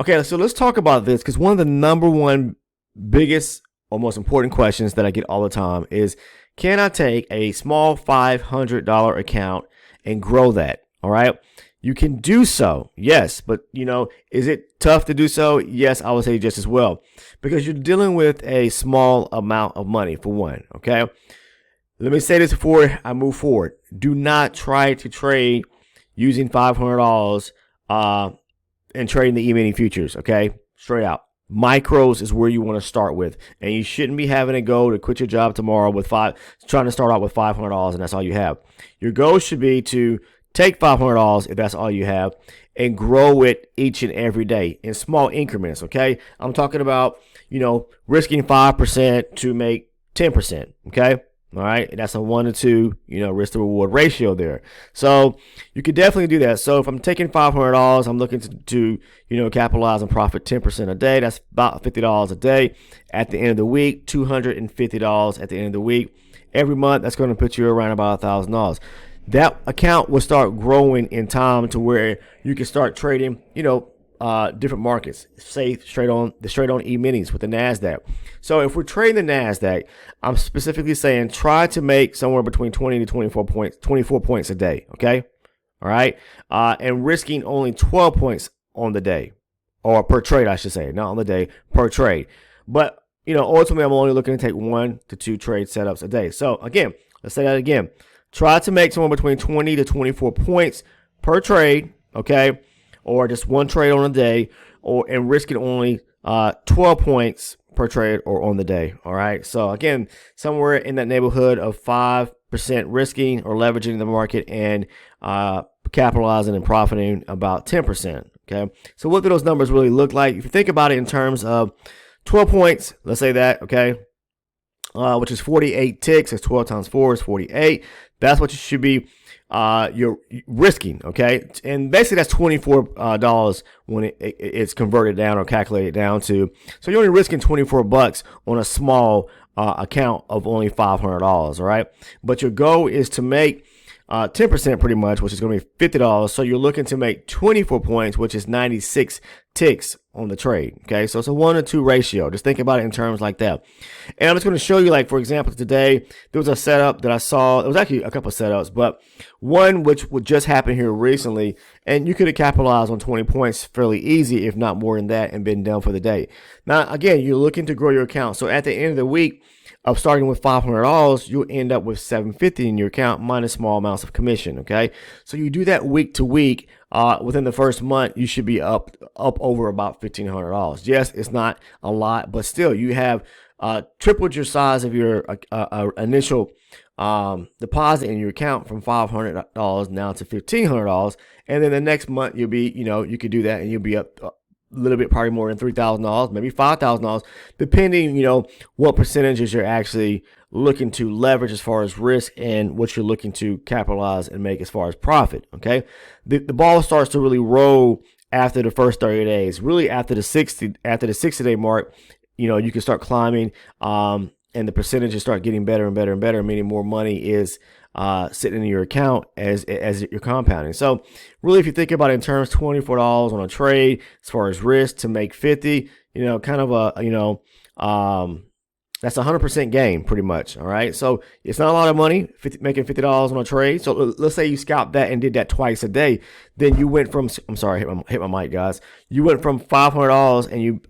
Okay, so let's talk about this because one of the number one biggest or most important questions that I get all the time is, can I take a small $500 account and grow that? All right. You can do so, yes, but is it tough to do so? Yes, I would say just as well, because you're dealing with a small amount of money for one. Okay. Let me say this before I move forward. Do not try to trade using $500 and trading the E-mini futures. Okay. Straight out. Micros is where you want to start with, and you shouldn't be having to go to quit your job tomorrow with trying to start out with $500 and that's all you have. Your goal should be to take $500 if that's all you have and grow it each and every day in small increments. Okay, I'm talking about risking 5% to make 10%. Okay. All right, that's a 1 to 2, risk to reward ratio there. So you could definitely do that. So if I'm taking $500, I'm looking to capitalize and profit 10% a day. That's about $50 a day. At the end of the week, $250 at the end of the week. Every month, that's going to put you around about $1,000. That account will start growing in time to where you can start trading, different markets, say straight on E-minis with the NASDAQ. So if we're trading the NASDAQ, I'm specifically saying try to make somewhere between 20 to 24 points a day. Okay. All right. And risking only 12 points on the day, or per trade, I should say, not on the day, per trade. But, ultimately I'm only looking to take 1 to 2 trade setups a day. So again, let's say that again. Try to make somewhere between 20 to 24 points per trade. Okay. Or just one trade on a day, and risking only 12 points per trade or on the day. All right. So again, somewhere in that neighborhood of 5% risking or leveraging the market and capitalizing and profiting about 10%. Okay. So what do those numbers really look like? If you think about it in terms of 12 points, let's say that, okay, which is 48 ticks. It's 12 times 4 is 48. That's what you should be you're risking, okay? And basically that's $24 when it's converted down or calculated down to. So you're only risking $24 on a small account of only $500, all right? But your goal is to make 10% pretty much, which is going to be $50. So you're looking to make 24 points, which is 96 ticks on the trade. Okay. So it's a 1 to 2 ratio. Just think about it in terms like that. And I'm just going to show you, like, for example, today there was a setup that I saw. It was actually a couple of setups, but one which would just happen here recently. And you could have capitalized on 20 points fairly easy, if not more than that, and been done for the day. Now, again, you're looking to grow your account. So at the end of the week, of starting with $500, you'll end up with $750 in your account minus small amounts of commission. Okay, so you do that week to week. Within the first month, you should be up over about $1,500. Yes, it's not a lot, but still, you have tripled your size of your initial deposit in your account from $500 now to $1,500, and then the next month you'll be, you could do that and you'll be up a little bit, probably more than $3,000, maybe $5,000, depending, what percentages you're actually looking to leverage as far as risk and what you're looking to capitalize and make as far as profit. Okay, the ball starts to really roll after the first 30 days. Really, after the 60-day mark, you can start climbing, and the percentages start getting better and better and better, meaning more money is sitting in your account as you're compounding. So really, if you think about it in terms, $24 on a trade as far as risk to make 50, kind of that's 100% gain pretty much. All right. So it's not a lot of money, making $50 on a trade. So let's say you scalped that and did that twice a day. Then you went from, I'm sorry, hit my mic, guys. You went from $500 and you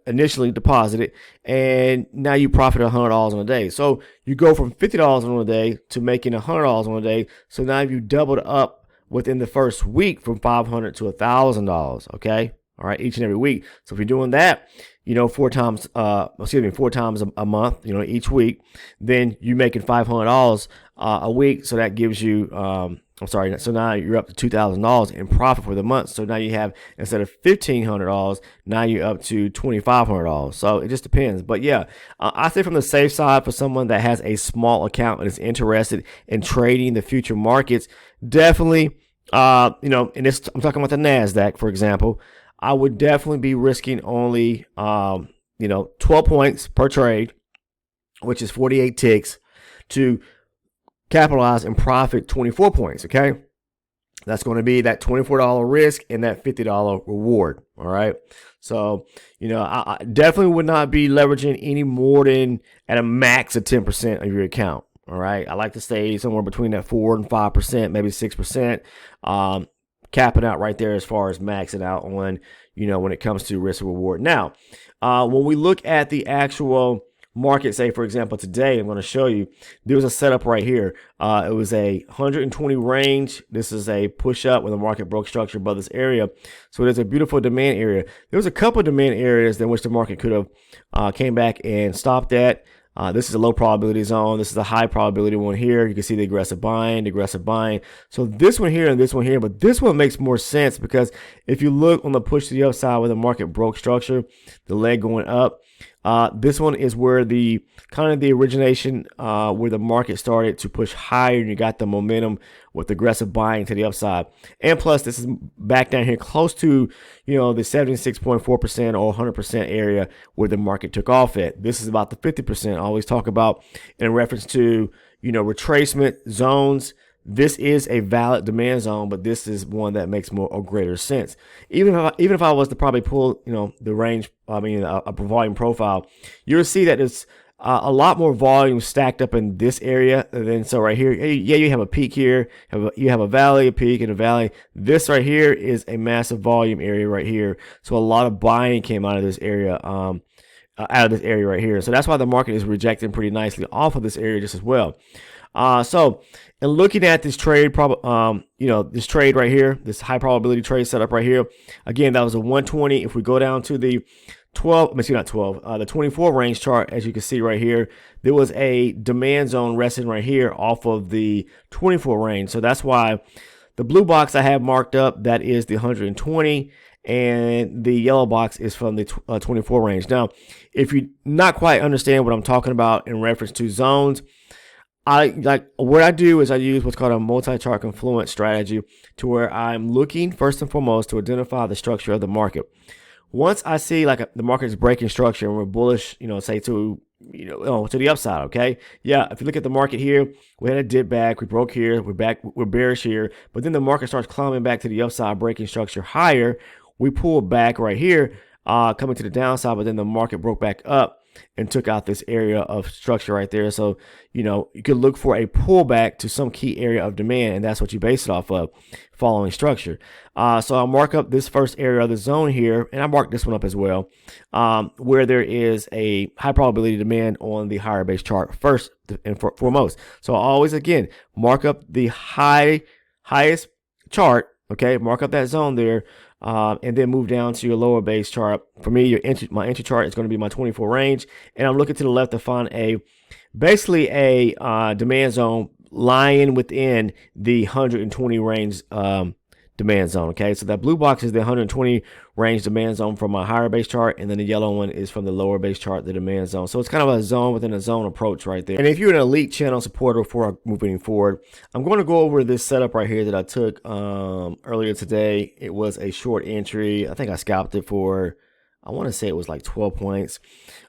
initially deposited, and now you profit $100 on a day. So you go from $50 on a day to making $100 on a day. So now you doubled up within the first week from $500 to $1,000. Okay. All right. Each and every week. So if you're doing that, 4 times a month, each week, then you're making $500 a week. So that gives you, so now you're up to $2,000 in profit for the month. So now you have, instead of $1,500, now you're up to $2,500. So it just depends. But yeah, I say from the safe side, for someone that has a small account and is interested in trading the future markets, definitely, and this, I'm talking about the NASDAQ, for example, I would definitely be risking only, 12 points per trade, which is 48 ticks, to capitalize and profit 24 points. Okay. That's going to be that $24 risk and that $50 reward. All right. So, I definitely would not be leveraging any more than at a max of 10% of your account. All right. I like to stay somewhere between that 4 and 5%, maybe 6%. Capping out right there as far as maxing out on, when it comes to risk and reward. Now, when we look at the actual market, say for example today, I'm going to show you there was a setup right here. It was a 120 range. This is a push up when the market broke structure above this area. So there's a beautiful demand area. There was a couple of demand areas in which the market could have came back and stopped at. This is a low probability zone. This is a high probability one here. You can see the aggressive buying. So this one here and this one here, but this one makes more sense because if you look on the push to the upside where the market broke structure, the leg going up, this one is where the kind of the origination where the market started to push higher and you got the momentum with aggressive buying to the upside. And plus this is back down here close to, the 76.4% or 100% area where the market took off at. This is about the 50% I always talk about in reference to, retracement zones. This is a valid demand zone, but this is one that makes more or greater sense. Even if I was to probably pull, the range, a volume profile, you'll see that it's a lot more volume stacked up in this area than so right here. Yeah, you have a peak here, you have a valley, a peak, and a valley. This right here is a massive volume area right here. So a lot of buying came out of this area. Out of this area right here. So that's why the market is rejecting pretty nicely off of this area just as well. So in looking at this trade, this trade right here, this high probability trade setup right here, again, that was a 120. If we go down to the the 24 range chart, as you can see right here, there was a demand zone resting right here off of the 24 range. So that's why the blue box I have marked up, that is the 120. And the yellow box is from the 24 range. Now, if you not quite understand what I'm talking about in reference to zones, what I do is I use what's called a multi-chart confluence strategy to where I'm looking first and foremost to identify the structure of the market. Once I see the market is breaking structure and we're bullish, say to the upside, okay? Yeah, if you look at the market here, we had a dip back, we broke here, we're bearish here, but then the market starts climbing back to the upside, breaking structure higher. We pulled back right here, coming to the downside, but then the market broke back up and took out this area of structure right there. So, you could look for a pullback to some key area of demand, and that's what you base it off of, following structure. So I'll mark up this first area of the zone here, and I mark this one up as well, where there is a high probability demand on the higher base chart first and foremost. So I always, again, mark up the highest chart, okay, mark up that zone there, and then move down to your lower base chart. For me, my entry chart is going to be my 24 range, and I'm looking to the left to find basically a demand zone lying within the 120 range demand zone. Okay, so that blue box is the 120 range demand zone from my higher base chart, and then the yellow one is from the lower base chart, the demand zone. So it's kind of a zone within a zone approach right there. And if you're an elite channel supporter, before moving forward, I'm going to go over this setup right here that I took earlier today. It was a short entry. I think I scalped it for, I want to say it was like 12 points.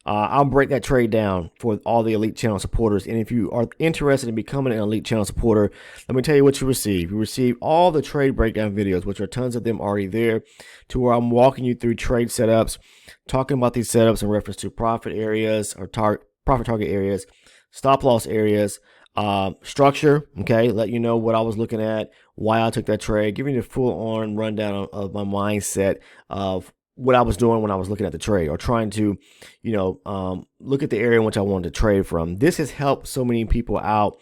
I'll break that trade down for all the elite channel supporters. And if you are interested in becoming an elite channel supporter, let me tell you what you receive. You receive all the trade breakdown videos, which are tons of them already there, to where I'm walking you through trade setups, talking about these setups in reference to profit areas or profit target areas, stop loss areas, structure, okay, let you know what I was looking at, why I took that trade, giving you a full-on rundown of my mindset of what I was doing when I was looking at the trade, or trying to, look at the area in which I wanted to trade from. This has helped so many people out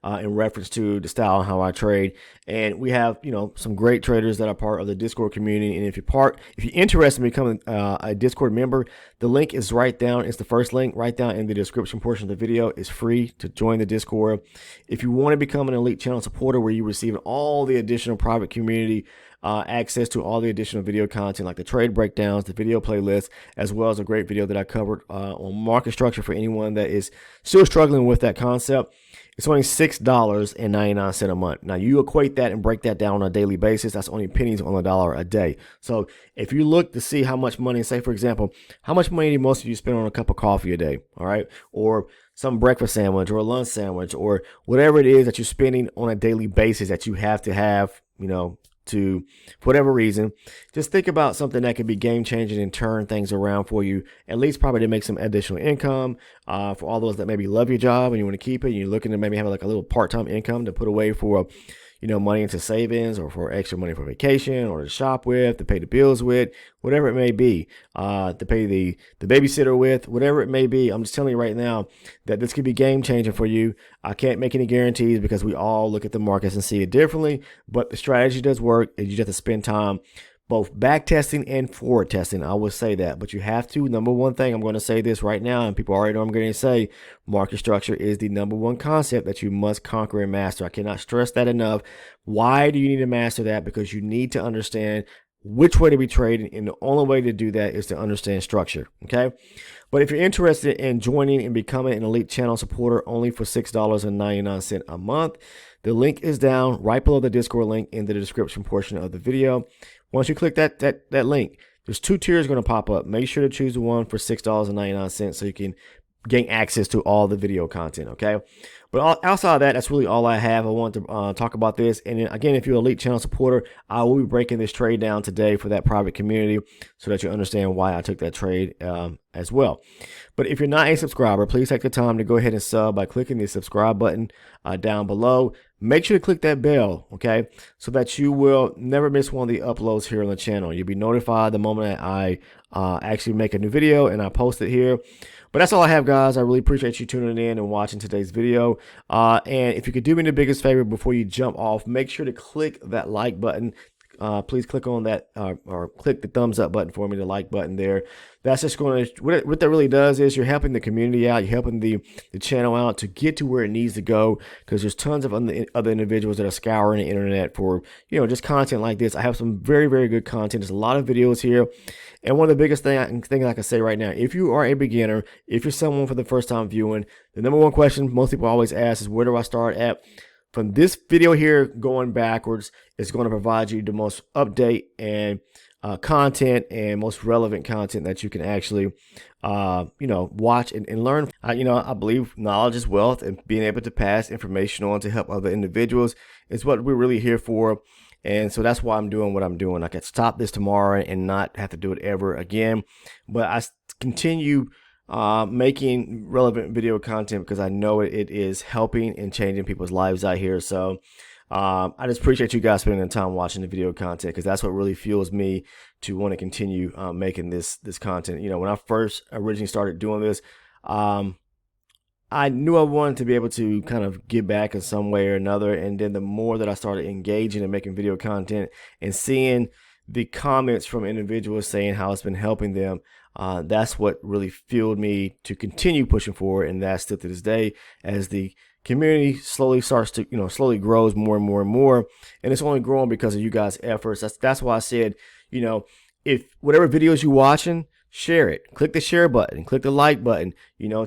in reference to the style and how I trade. And we have, some great traders that are part of the Discord community. And if you're interested in becoming a Discord member, the link is right down. It's the first link right down in the description portion of the video. It's free to join the Discord. If you want to become an elite channel supporter where you receive all the additional private community access to all the additional video content like the trade breakdowns, the video playlist, as well as a great video that I covered on market structure for anyone that is still struggling with that concept. It's only $6.99 a month. Now you equate that and break that down on a daily basis. That's only pennies on the dollar a day. So if you look to see how much money, say for example, how much money do most of you spend on a cup of coffee a day, all right? Or some breakfast sandwich or a lunch sandwich or whatever it is that you're spending on a daily basis that you have to have, to, for whatever reason, just think about something that could be game changing and turn things around for you, at least probably to make some additional income. For all those that maybe love your job and you want to keep it, you're looking to maybe have like a little part-time income to put away for, money into savings, or for extra money for vacation, or to shop with, to pay the bills with, whatever it may be, to pay the babysitter with, whatever it may be. I'm just telling you right now that this could be game changing for you. I can't make any guarantees because we all look at the markets and see it differently, but the strategy does work, and you just have to spend time both back testing and forward testing. I will say that, but you have to. Number one thing, I'm going to say this right now, and people already know I'm going to say, market structure is the number one concept that you must conquer and master. I cannot stress that enough. Why do you need to master that? Because you need to understand which way to be trading, and the only way to do that is to understand structure. Okay. But if you're interested in joining and becoming an elite channel supporter only for $6.99 a month, the link is down right below the Discord link in the description portion of the video. Once you click that link, there's 2 tiers going to pop up. Make sure to choose the one for $6.99 so you can gain access to all the video content, okay? But outside of that, that's really all I have. I want to talk about this. And then, again, if you're an elite channel supporter, I will be breaking this trade down today for that private community so that you understand why I took that trade as well. But if you're not a subscriber, please take the time to go ahead and sub by clicking the subscribe button down below. Make sure to click that bell, okay, so that you will never miss one of the uploads here on the channel. You'll be notified the moment I actually make a new video and I post it here. But that's all I have, guys. I really appreciate you tuning in and watching today's video. And if you could do me the biggest favor before you jump off, make sure to click that like button. Please click on that or click the thumbs up button for me, the like button there. That's just going to, what that really does is you're helping the community out. You're helping the channel out to get to where it needs to go, because there's tons of other individuals that are scouring the internet for, just content like this. I have some very, very good content. There's a lot of videos here. And one of the biggest things I can say right now, if you are a beginner, if you're someone for the first time viewing, the number one question most people always ask is, where do I start at? From this video here going backwards, it's going to provide you the most update and content and most relevant content that you can actually, watch and learn. I believe knowledge is wealth, and being able to pass information on to help other individuals is what we're really here for. And so that's why I'm doing what I'm doing. I could stop this tomorrow and not have to do it ever again. But I continue making relevant video content because I know it is helping and changing people's lives out here. So I just appreciate you guys spending the time watching the video content, because that's what really fuels me to want to continue making this content. When I first originally started doing this, I knew I wanted to be able to kind of give back in some way or another. And then the more that I started engaging and making video content and seeing the comments from individuals saying how it's been helping them, that's what really fueled me to continue pushing forward. And that's still to this day, as the community slowly starts to, slowly grows more and more and more. And it's only growing because of you guys' efforts. That's why I said, if whatever videos you're watching, share it. Click the share button. Click the like button.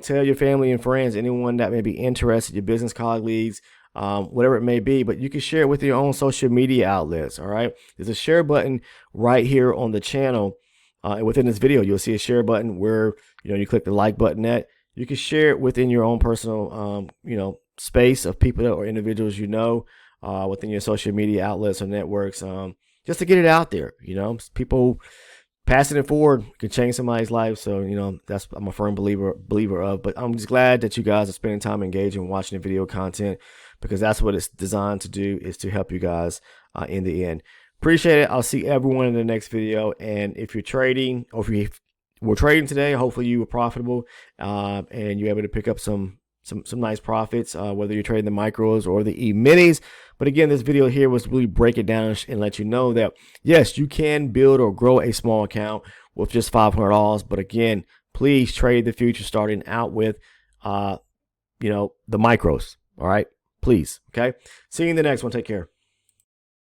Tell your family and friends, anyone that may be interested, your business colleagues, whatever it may be. But you can share it with your own social media outlets. All right. There's a share button right here on the channel. Within this video, you'll see a share button where you click the like button at. You can share it within your own personal space of people or individuals within your social media outlets or networks, just to get it out there. People passing it forward can change somebody's life. So, that's, I'm a firm believer of. But I'm just glad that you guys are spending time engaging and watching the video content, because that's what it's designed to do, is to help you guys in the end. Appreciate it. I'll see everyone in the next video. And if you're trading, or if you were trading today, hopefully you were profitable and you're able to pick up some nice profits, whether you're trading the micros or the E-minis. But again, this video here was really break it down and let you know that, yes, you can build or grow a small account with just $500. But again, please trade the future starting out with, the micros. All right, please. Okay. See you in the next one. Take care.